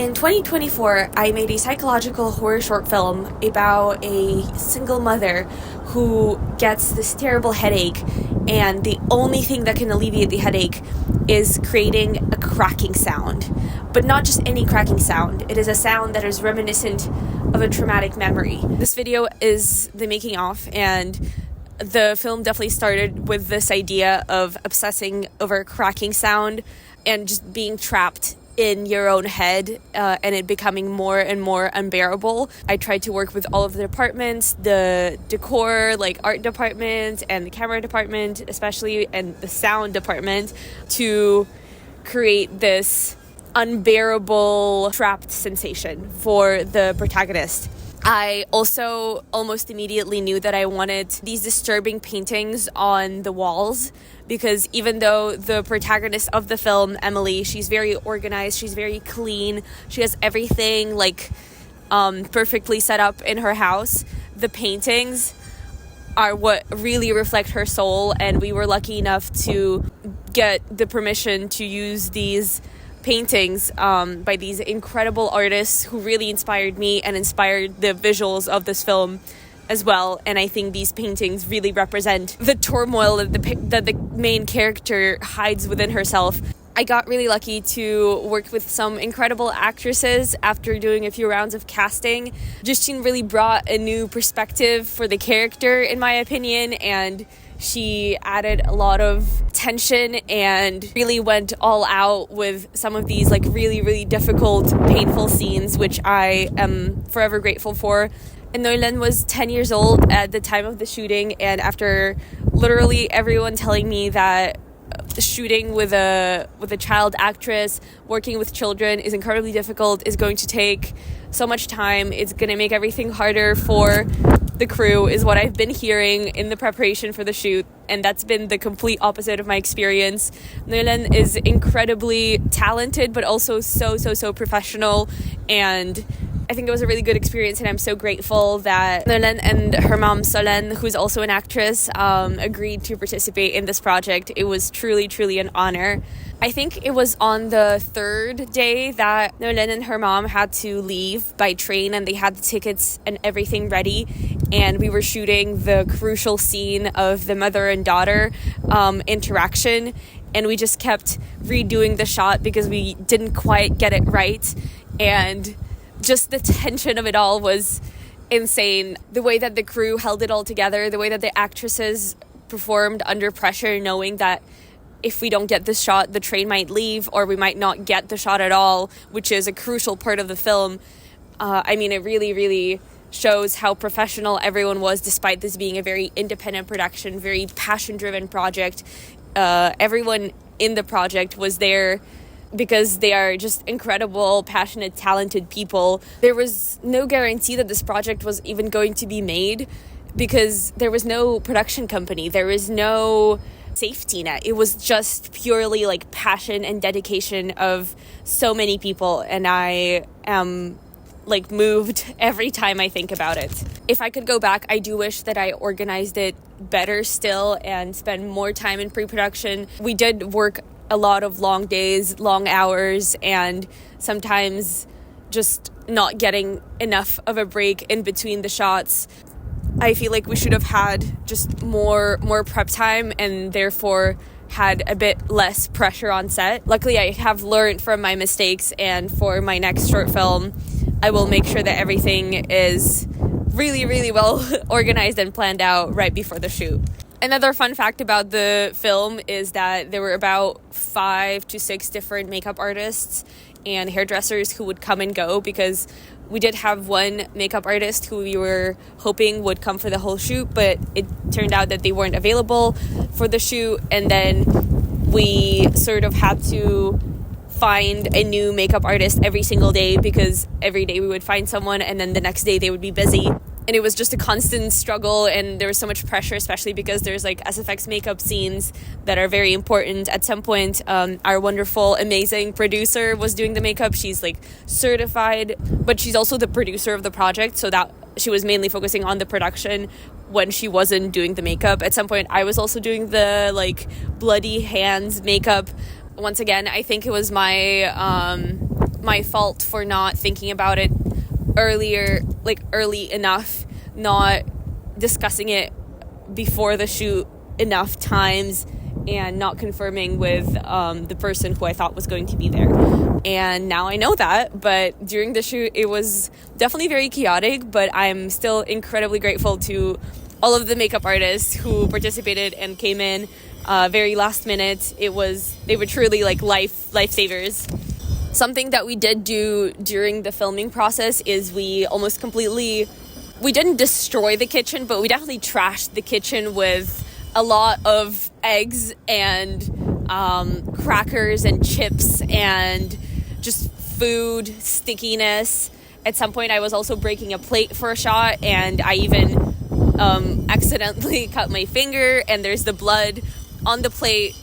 In 2024, I made a psychological horror short film about a single mother who gets this terrible headache, and the only thing that can alleviate the headache is creating a cracking sound. But not just any cracking sound. It is a sound that is reminiscent of a traumatic memory. This video is the making of, and the film definitely started with this idea of obsessing over a cracking sound and just being trapped in your own head and it becoming more and more unbearable. I tried to work with all of the departments, the decor, like art department and the camera department especially, and the sound department, to create this unbearable trapped sensation for the protagonist. I also almost immediately knew that I wanted these disturbing paintings on the walls, because even though the protagonist of the film, Emily, she's very organized, she's very clean, she has everything perfectly set up in her house, the paintings are what really reflect her soul. And we were lucky enough to get the permission to use these paintings by these incredible artists who really inspired me and inspired the visuals of this film as well. And I think these paintings really represent the turmoil that the main character hides within herself. I got really lucky to work with some incredible actresses after doing a few rounds of casting. Justine really brought a new perspective for the character, in my opinion, and she added a lot of tension and really went all out with some of these really, really difficult, painful scenes, which I am forever grateful for. And Noélyne was 10 years old at the time of the shooting, and after literally everyone telling me that shooting with a child actress, working with children is incredibly difficult, is going to take so much time, it's going to make everything harder for the crew, is what I've been hearing in the preparation for the shoot, and that's been the complete opposite of my experience. Noélyne is incredibly talented, but also so professional, and I think it was a really good experience, and I'm so grateful that Noélyne and her mom Solène, who's also an actress, agreed to participate in this project. It was truly an honor. I think it was on the third day that Noélyne and her mom had to leave by train, and they had the tickets and everything ready, and we were shooting the crucial scene of the mother and daughter interaction, and we just kept redoing the shot because we didn't quite get it right, and just the tension of it all was insane. The way that the crew held it all together, the way that the actresses performed under pressure, knowing that if we don't get this shot, the train might leave, or we might not get the shot at all, which is a crucial part of the film. It really shows how professional everyone was, despite this being a very independent production, very passion-driven project. Everyone in the project was there because they are just incredible, passionate, talented people. There was no guarantee that this project was even going to be made because there was no production company. There was no safety net. It was just purely passion and dedication of so many people, and I am moved every time I think about it. If I could go back, I do wish that I organized it better still and spend more time in pre-production. We did work a lot of long days, long hours, and sometimes just not getting enough of a break in between the shots. I feel like we should have had just more prep time, and therefore had a bit less pressure on set. Luckily, I have learned from my mistakes, and for my next short film, I will make sure that everything is really well organized and planned out right before the shoot. Another fun fact about the film is that there were about 5 to 6 different makeup artists and hairdressers who would come and go, because we did have one makeup artist who we were hoping would come for the whole shoot, but it turned out that they weren't available for the shoot, and then we sort of had to find a new makeup artist every single day, because every day we would find someone and then the next day they would be busy. And it was just a constant struggle, and there was so much pressure, especially because there's SFX makeup scenes that are very important. At some point, our wonderful, amazing producer was doing the makeup. She's certified, but she's also the producer of the project, so that she was mainly focusing on the production when she wasn't doing the makeup. At some point, I was also doing the bloody hands makeup. Once again, I think it was my my fault for not thinking about it early enough, not discussing it before the shoot enough times, and not confirming with the person who I thought was going to be there. And now I know that, but during the shoot it was definitely very chaotic, but I'm still incredibly grateful to all of the makeup artists who participated and came in very last minute. They were truly like lifesavers. Something that we did do during the filming process is we didn't destroy the kitchen, but we definitely trashed the kitchen with a lot of eggs and crackers and chips and just food stickiness. At some point I was also breaking a plate for a shot, and I even accidentally cut my finger, and there's the blood on the plate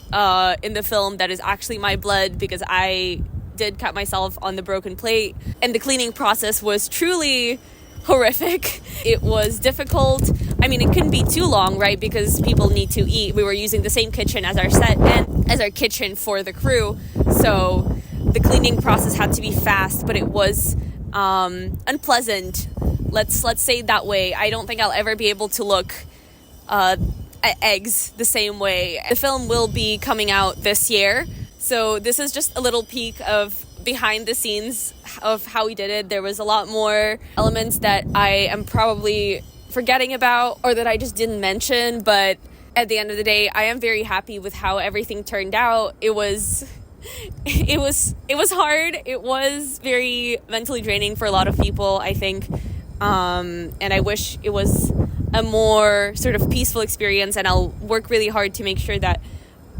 in the film that is actually my blood because I did cut myself on the broken plate. And the cleaning process was truly horrific. It was difficult. I mean, it couldn't be too long, right? Because people need to eat. We were using the same kitchen as our set and as our kitchen for the crew. So the cleaning process had to be fast, but it was unpleasant. Let's say it that way. I don't think I'll ever be able to look at eggs the same way. The film will be coming out this year. So this is just a little peek of behind the scenes of how we did it. There was a lot more elements that I am probably forgetting about or that I just didn't mention, but at the end of the day, I am very happy with how everything turned out. It was hard. It was very mentally draining for a lot of people, I think. And I wish it was a more sort of peaceful experience, and I'll work really hard to make sure that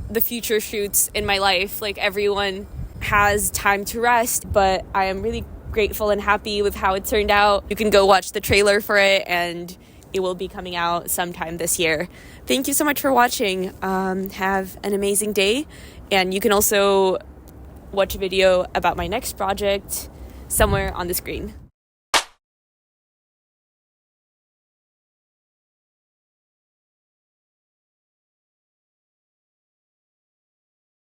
the future shoots in my life, like everyone has time to rest. But I am really grateful and happy with how it turned out. You can go watch the trailer for it, and it will be coming out sometime this year. Thank you so much for watching. Have an amazing day, and you can also watch a video about my next project somewhere on the screen.